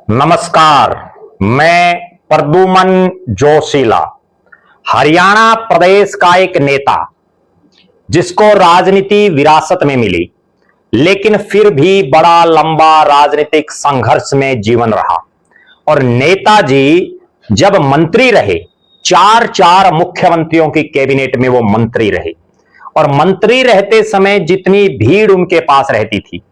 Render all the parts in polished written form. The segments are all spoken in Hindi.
नमस्कार। मैं प्रद्युमन जोशीला, हरियाणा प्रदेश का एक नेता जिसको राजनीति विरासत में मिली, लेकिन फिर भी बड़ा लंबा राजनीतिक संघर्ष में जीवन रहा। और नेताजी जब मंत्री रहे, चार चार मुख्यमंत्रियों की कैबिनेट में वो मंत्री रहे, और मंत्री रहते समय जितनी भीड़ उनके पास रहती थी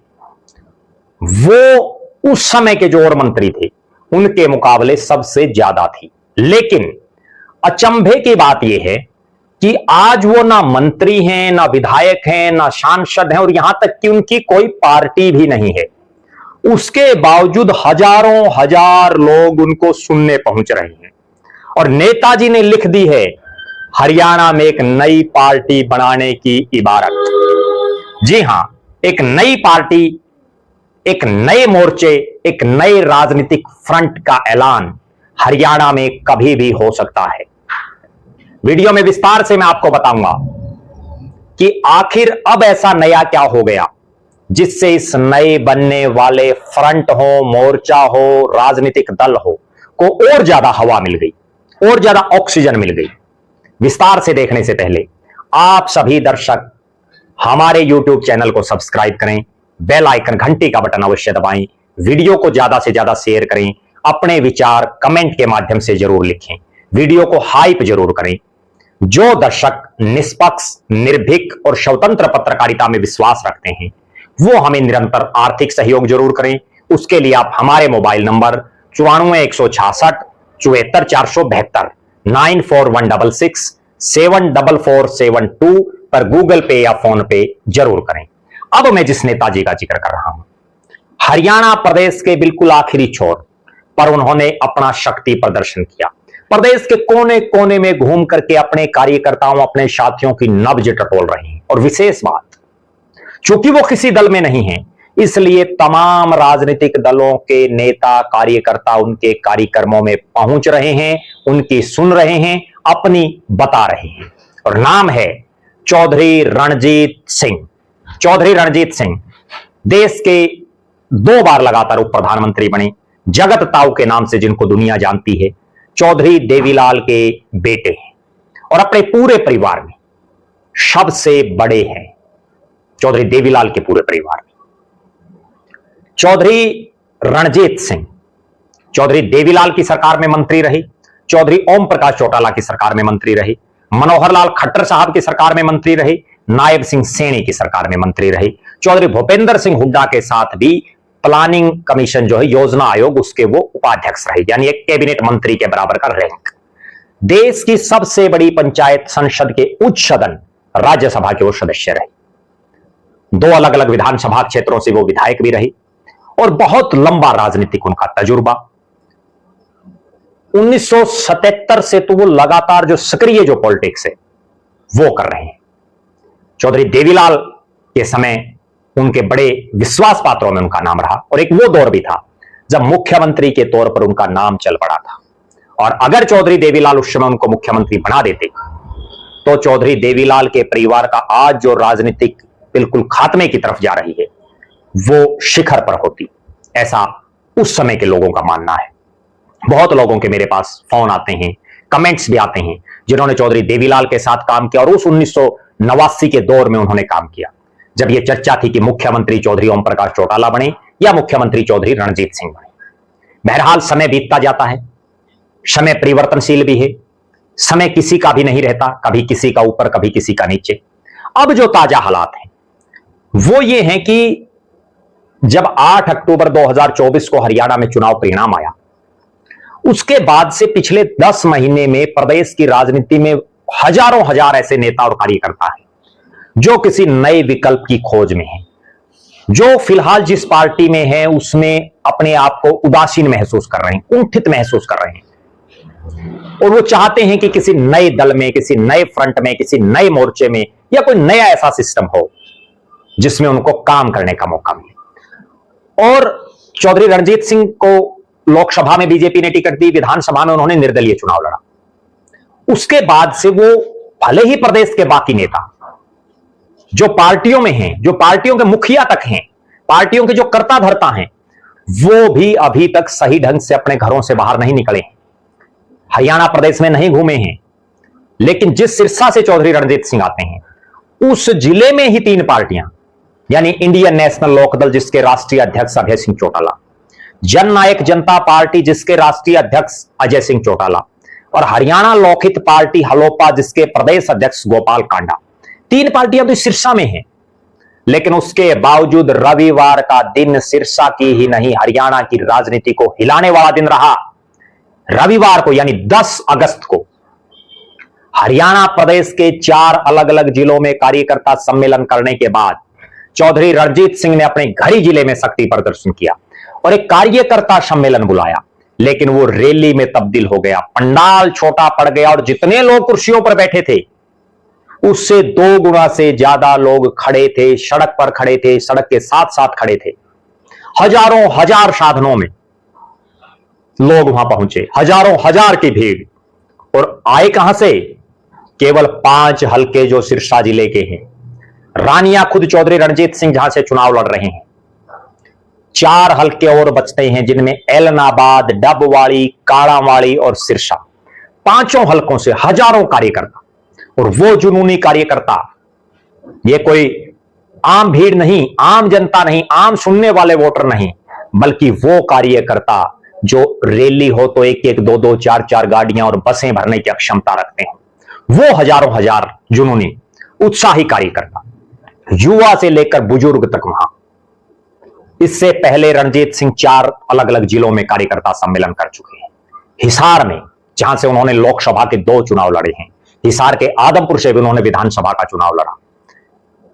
वो उस समय के जो और मंत्री थे उनके मुकाबले सबसे ज्यादा थी। लेकिन अचंभे की बात यह है कि आज वो ना मंत्री हैं, ना विधायक हैं, ना सांसद हैं, और यहां तक कि उनकी कोई पार्टी भी नहीं है। उसके बावजूद हजारों हजार लोग उनको सुनने पहुंच रहे हैं। और नेताजी ने लिख दी है हरियाणा में एक नई पार्टी बनाने की इबारत। जी हां, एक नई पार्टी, एक नए मोर्चे, एक नए राजनीतिक फ्रंट का ऐलान हरियाणा में कभी भी हो सकता है। वीडियो में विस्तार से मैं आपको बताऊंगा कि आखिर अब ऐसा नया क्या हो गया जिससे इस नए बनने वाले फ्रंट हो, मोर्चा हो, राजनीतिक दल हो को और ज्यादा हवा मिल गई, और ज्यादा ऑक्सीजन मिल गई। विस्तार से देखने से पहले आप सभी दर्शक हमारे YouTube चैनल को सब्सक्राइब करें, बेल आइकन घंटी का बटन अवश्य दबाएं, वीडियो को ज्यादा से ज्यादा शेयर करें, अपने विचार कमेंट के माध्यम से जरूर लिखें, वीडियो को हाइप जरूर करें। जो दर्शक निष्पक्ष, निर्भीक और स्वतंत्र पत्रकारिता में विश्वास रखते हैं वो हमें निरंतर आर्थिक सहयोग जरूर करें। उसके लिए आप हमारे मोबाइल नंबर 94 166 74 472 94166 74472 पर गूगल पे या फोन पे जरूर करें। अब मैं जिस नेताजी का जिक्र कर रहा हूं, हरियाणा प्रदेश के बिल्कुल आखिरी छोर पर उन्होंने अपना शक्ति प्रदर्शन किया। प्रदेश के कोने कोने में घूम करके अपने कार्यकर्ताओं, अपने साथियों की नब्ज टटोल रहे हैं। और विशेष बात, चूंकि वो किसी दल में नहीं है, इसलिए तमाम राजनीतिक दलों के नेता कार्यकर्ता उनके कार्यक्रमों में पहुंच रहे हैं, उनकी सुन रहे हैं, अपनी बता रहे हैं। और नाम है चौधरी रणजीत सिंह। चौधरी रणजीत सिंह देश के 2 बार लगातार उप प्रधानमंत्री बने, जगत ताऊ के नाम से जिनको दुनिया जानती है। चौधरी देवीलाल के बेटे हैं और अपने पूरे परिवार में सबसे बड़े हैं। चौधरी देवीलाल के पूरे परिवार में चौधरी रणजीत सिंह चौधरी देवीलाल की सरकार में मंत्री रहे, चौधरी ओम प्रकाश चौटाला की सरकार में मंत्री रहे, मनोहर लाल खट्टर साहब की सरकार में मंत्री रहे, नायब सिंह सैनी की सरकार में मंत्री रहे, चौधरी भूपेंद्र सिंह हुड्डा के साथ भी प्लानिंग कमीशन जो है, योजना आयोग, उसके वो उपाध्यक्ष रहे, यानी एक कैबिनेट मंत्री के बराबर का रैंक। देश की सबसे बड़ी पंचायत संसद के उच्च सदन राज्यसभा के वो सदस्य रहे। 2 अलग अलग विधानसभा क्षेत्रों से वो विधायक भी रहे और बहुत लंबा राजनीतिक उनका तजुर्बा। 1977 से तो वो लगातार जो सक्रिय जो पॉलिटिक्स है वो कर रहे हैं। चौधरी देवीलाल के समय उनके बड़े विश्वास पात्रों में उनका नाम रहा, और एक वो दौर भी था जब मुख्यमंत्री के तौर पर उनका नाम चल पड़ा था। और अगर चौधरी देवीलाल उस समय उनको मुख्यमंत्री बना देते तो चौधरी देवीलाल के परिवार का आज जो राजनीतिक बिल्कुल खात्मे की तरफ जा रही है वो शिखर पर होती, ऐसा उस समय के लोगों का मानना है। बहुत लोगों के मेरे पास फोन आते हैं, कमेंट्स भी आते हैं जिन्होंने चौधरी देवीलाल के साथ काम किया और उस 1989 के दौर में उन्होंने काम किया जब यह चर्चा थी कि मुख्यमंत्री चौधरी ओम प्रकाश चौटाला बने या मुख्यमंत्री चौधरी रणजीत सिंह बने। बहरहाल समय बीतता जाता है, समय परिवर्तनशील भी है, समय किसी का भी नहीं रहता, कभी किसी का ऊपर कभी किसी का नीचे। अब जो ताजा हालात हैं वो ये हैं कि जब 8 अक्टूबर 2024 को हरियाणा में चुनाव परिणाम आया, उसके बाद से पिछले 10 महीने में प्रदेश की राजनीति में हजारों हजार ऐसे नेता और कार्यकर्ता हैं जो किसी नए विकल्प की खोज में हैं, जो फिलहाल जिस पार्टी में है उसमें अपने आप को उदासीन महसूस कर रहे हैं, कुंठित महसूस कर रहे हैं, और वो चाहते हैं कि किसी नए दल में, किसी नए फ्रंट में, किसी नए मोर्चे में या कोई नया ऐसा सिस्टम हो जिसमें उनको काम करने का मौका मिले। और चौधरी रणजीत सिंह को लोकसभा में बीजेपी ने टिकट दी, विधानसभा में उन्होंने निर्दलीय चुनाव लड़ा। उसके बाद से वो भले ही प्रदेश के बाकी नेता जो पार्टियों में हैं, जो पार्टियों के मुखिया तक हैं, पार्टियों के जो कर्ता धर्ता हैं, वो भी अभी तक सही ढंग से अपने घरों से बाहर नहीं निकले, हरियाणा प्रदेश में नहीं घूमे हैं। लेकिन जिस सिरसा से चौधरी रणजीत सिंह आते हैं उस जिले में ही 3 पार्टियां, यानी इंडियन नेशनल लोकदल जिसके राष्ट्रीय अध्यक्ष अभय सिंह चौटाला, जननायक जनता पार्टी जिसके राष्ट्रीय अध्यक्ष अजय सिंह चौटाला और हरियाणा लोकहित पार्टी हलोपा जिसके प्रदेश अध्यक्ष गोपाल कांडा, 3 पार्टियां तो सिरसा में हैं। लेकिन उसके बावजूद रविवार का दिन सिरसा की ही नहीं हरियाणा की राजनीति को हिलाने वाला दिन रहा। रविवार को यानी 10 अगस्त को हरियाणा प्रदेश के 4 अलग अलग जिलों में कार्यकर्ता सम्मेलन करने के बाद चौधरी रणजीत सिंह ने अपने घर ही जिले में शक्ति प्रदर्शन किया और एक कार्यकर्ता सम्मेलन बुलाया, लेकिन वो रैली में तब्दील हो गया। पंडाल छोटा पड़ गया और जितने लोग कुर्सियों पर बैठे थे उससे 2 गुना से ज्यादा लोग खड़े थे, सड़क पर खड़े थे, सड़क के साथ साथ खड़े थे। हजारों हजार साधनों में लोग वहां पहुंचे, हजारों हजार की भीड़। और आए कहां से? केवल 5 हलके जो सिरसा जिले के हैं। रानिया खुद चौधरी रणजीत सिंह जहां से चुनाव लड़ रहे हैं, 4 हलके और बचते हैं जिनमें एलनाबाद, डबवाड़ी, काड़ावाड़ी और सिरसा। 5 हलकों से हजारों कार्यकर्ता, और वो जुनूनी कार्यकर्ता, ये कोई आम भीड़ नहीं, आम जनता नहीं, आम सुनने वाले वोटर नहीं, बल्कि वो कार्यकर्ता जो रैली हो तो 1-1, 2-2, 4-4 गाड़ियां और बसें भरने की क्षमता रखते हैं, वो हजारों हजार जुनूनी उत्साही कार्यकर्ता, युवा से लेकर बुजुर्ग तक वहां। इससे पहले रणजीत सिंह 4 अलग अलग जिलों में कार्यकर्ता सम्मेलन कर चुके हैं। हिसार में, जहां से उन्होंने लोकसभा के 2 चुनाव लड़े हैं, हिसार के आदमपुर से भी उन्होंने विधानसभा का चुनाव लड़ा।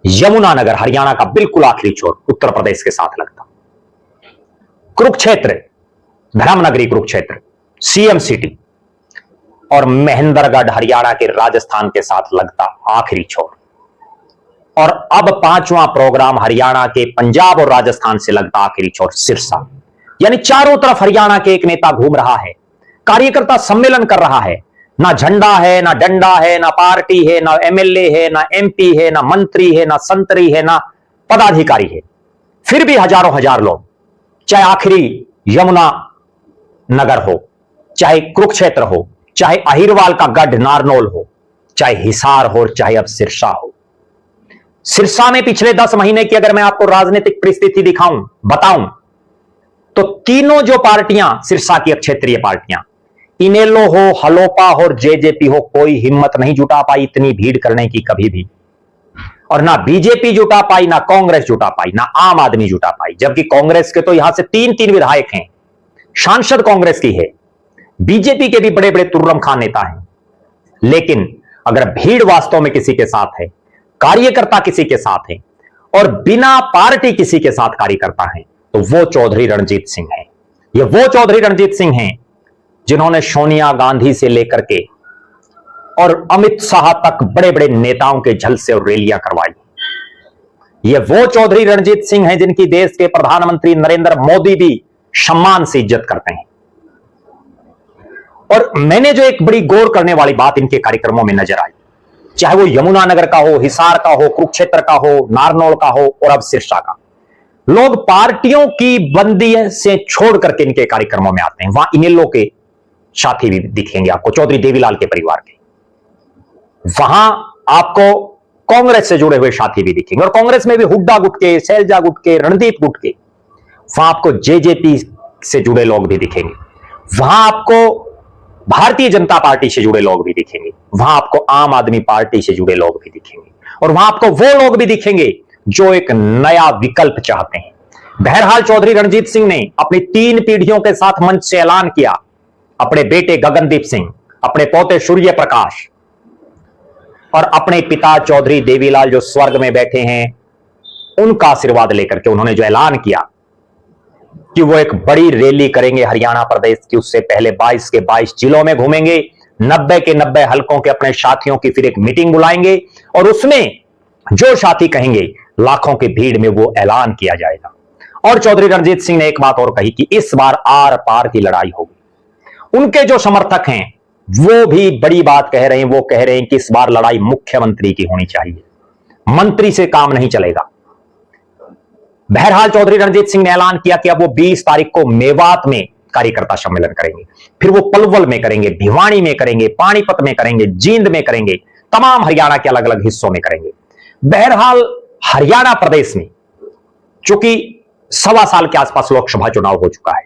यमुनानगर, हरियाणा का बिल्कुल आखिरी छोर, उत्तर प्रदेश के साथ लगता। कुरुक्षेत्र, धर्मनगरी कुरुक्षेत्र, सीएम सिटी, और महेंद्रगढ़, हरियाणा के राजस्थान के साथ लगता आखिरी छोर। और अब 5वां प्रोग्राम हरियाणा के पंजाब और राजस्थान से लगता आखिरी छोर, सिरसा। यानी चारों तरफ हरियाणा के एक नेता घूम रहा है, कार्यकर्ता सम्मेलन कर रहा है। ना झंडा है, ना डंडा है, ना पार्टी है, ना एमएलए है, ना एमपी है, ना मंत्री है, ना संतरी है, ना पदाधिकारी है, फिर भी हजारों हजार लोग, चाहे आखिरी यमुना नगर हो, चाहे कुरुक्षेत्र हो, चाहे अहिरवाल का गढ़ नारनौल हो, चाहे हिसार हो, चाहे अब सिरसा हो। सिरसा में पिछले 10 महीने की अगर मैं आपको राजनीतिक परिस्थिति दिखाऊं, बताऊं, तो तीनों जो पार्टियां सिरसा की क्षेत्रीय पार्टियां, इनेलो हो, हलोपा हो और जेजेपी हो, कोई हिम्मत नहीं जुटा पाई इतनी भीड़ करने की कभी भी। और ना बीजेपी जुटा पाई, ना कांग्रेस जुटा पाई, ना आम आदमी जुटा पाई। जबकि कांग्रेस के तो यहां से 3-3 विधायक हैं, सांसद कांग्रेस की है, बीजेपी के भी बड़े बड़े तुर्रम खान नेता हैं। लेकिन अगर भीड़ वास्तव में किसी के साथ है, कार्यकर्ता किसी के साथ है और बिना पार्टी किसी के साथ कार्यकर्ता है, तो वो चौधरी रणजीत सिंह है। ये वो चौधरी रणजीत सिंह हैं जिन्होंने सोनिया गांधी से लेकर के और अमित शाह तक बड़े बड़े नेताओं के जलसे और रैलियां करवाई। ये वो चौधरी रणजीत सिंह हैं जिनकी देश के प्रधानमंत्री नरेंद्र मोदी भी सम्मान से इज्जत करते हैं। और मैंने जो एक बड़ी गौर करने वाली बात इनके कार्यक्रमों में नजर आई, चाहे वो यमुनानगर का हो, हिसार का हो, कुरुक्षेत्र का हो, नारनौल का हो और अब सिरसा का, लोग पार्टियों की बंदी से छोड़ करके इनके कार्यक्रमों में आते हैं। वहां इनेलो के साथी भी दिखेंगे आपको, चौधरी देवीलाल के परिवार के। वहां आपको कांग्रेस से जुड़े हुए साथी भी दिखेंगे, और कांग्रेस में भी हुड्डा गुट के, शैलजा गुट के, रणदीप गुट के। वहां आपको जेजेपी से जुड़े लोग भी दिखेंगे, वहां आपको भारतीय जनता पार्टी से जुड़े लोग भी दिखेंगे, वहां आपको आम आदमी पार्टी से जुड़े लोग भी दिखेंगे, और वहां आपको वो लोग भी दिखेंगे जो एक नया विकल्प चाहते हैं। बहरहाल चौधरी रणजीत सिंह ने अपनी 3 पीढ़ियों के साथ मंच से ऐलान किया, अपने बेटे गगनदीप सिंह, अपने पोते सूर्य प्रकाश और अपने पिता चौधरी देवीलाल जो स्वर्ग में बैठे हैं, उनका आशीर्वाद लेकर के उन्होंने जो ऐलान किया कि वो एक बड़ी रैली करेंगे हरियाणा प्रदेश की। उससे पहले 22 के 22 जिलों में घूमेंगे, 90 के 90 हलकों के अपने साथियों की फिर एक मीटिंग बुलाएंगे, और उसमें जो साथी कहेंगे लाखों की भीड़ में वो ऐलान किया जाएगा। और चौधरी रणजीत सिंह ने एक बात और कही कि इस बार आर पार की लड़ाई होगी। उनके जो समर्थक हैं वो भी बड़ी बात कह रहे हैं, वो कह रहे हैं कि इस बार लड़ाई मुख्यमंत्री की होनी चाहिए, मंत्री से काम नहीं चलेगा। बहरहाल चौधरी रणजीत सिंह ने ऐलान किया कि अब वो 20 तारीख को मेवात में कार्यकर्ता सम्मेलन करेंगे, फिर वो पलवल में करेंगे, भिवानी में करेंगे, पानीपत में करेंगे, जींद में करेंगे, तमाम हरियाणा के अलग अलग हिस्सों में करेंगे। बहरहाल हरियाणा प्रदेश में चूंकि 1.25 साल के आसपास लोकसभा चुनाव हो चुका है,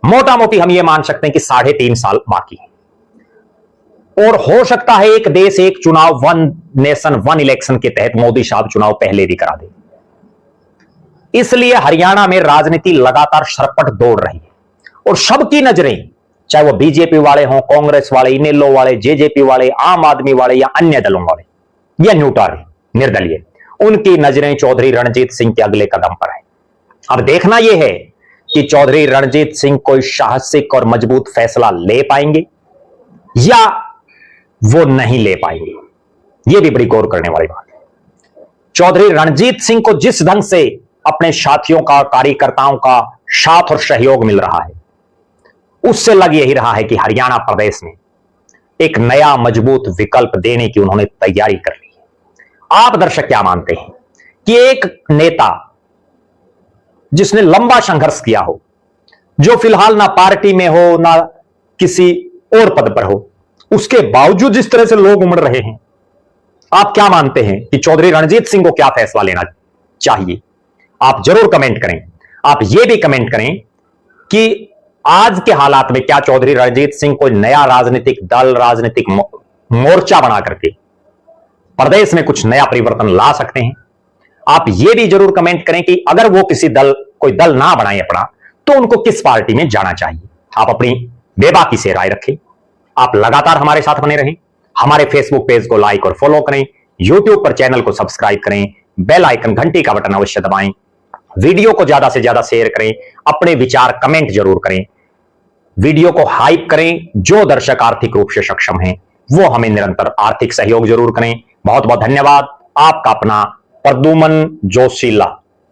मोटा मोटी हम ये मान सकते हैं कि 3.5 साल बाकी है, और हो सकता है एक देश एक चुनाव, वन नेशन वन इलेक्शन के तहत मोदी साहब चुनाव पहले भी करा दे। इसलिए हरियाणा में राजनीति लगातार सरपट दौड़ रही है और सबकी नजरें, चाहे वो बीजेपी वाले हों, कांग्रेस वाले, इनेलो वाले, जेजेपी वाले, आम आदमी वाले या अन्य दलों वाले या न्यूट्रल निर्दलीय, उनकी नजरें चौधरी रणजीत सिंह के अगले कदम पर है। अब देखना यह है कि चौधरी रणजीत सिंह कोई साहसिक और मजबूत फैसला ले पाएंगे या वो नहीं ले पाएंगे। यह भी बड़ी गौर करने वाली बात है। चौधरी रणजीत सिंह को जिस ढंग से अपने साथियों का, कार्यकर्ताओं का साथ और सहयोग मिल रहा है, उससे लग यही रहा है कि हरियाणा प्रदेश में एक नया मजबूत विकल्प देने की उन्होंने तैयारी कर ली है। आप दर्शक क्या मानते हैं कि एक नेता जिसने लंबा संघर्ष किया हो, जो फिलहाल ना पार्टी में हो ना किसी और पद पर हो, उसके बावजूद जिस तरह से लोग उमड़ रहे हैं, आप क्या मानते हैं कि चौधरी रणजीत सिंह को क्या फैसला लेना चाहिए? आप जरूर कमेंट करें। आप यह भी कमेंट करें कि आज के हालात में क्या चौधरी रणजीत सिंह कोई नया राजनीतिक दल, राजनीतिक मोर्चा बना करके प्रदेश में कुछ नया परिवर्तन ला सकते हैं? आप यह भी जरूर कमेंट करें कि अगर वो किसी दल, कोई दल ना बनाए अपना, तो उनको किस पार्टी में जाना चाहिए। आप अपनी बेबाकी से राय रखें। आप लगातार हमारे साथ बने रहें। हमारे फेसबुक पेज को लाइक और फॉलो करें, यूट्यूब पर चैनल को सब्सक्राइब करें, बेल आइकन घंटी का बटन अवश्य दबाएं, वीडियो को ज्यादा से ज्यादा शेयर करें, अपने विचार कमेंट जरूर करें, वीडियो को हाइप करें। जो दर्शक आर्थिक रूप से सक्षम हैं वो हमें निरंतर आर्थिक सहयोग जरूर करें। बहुत बहुत धन्यवाद। आपका अपना प्रद्युमन जोशीला।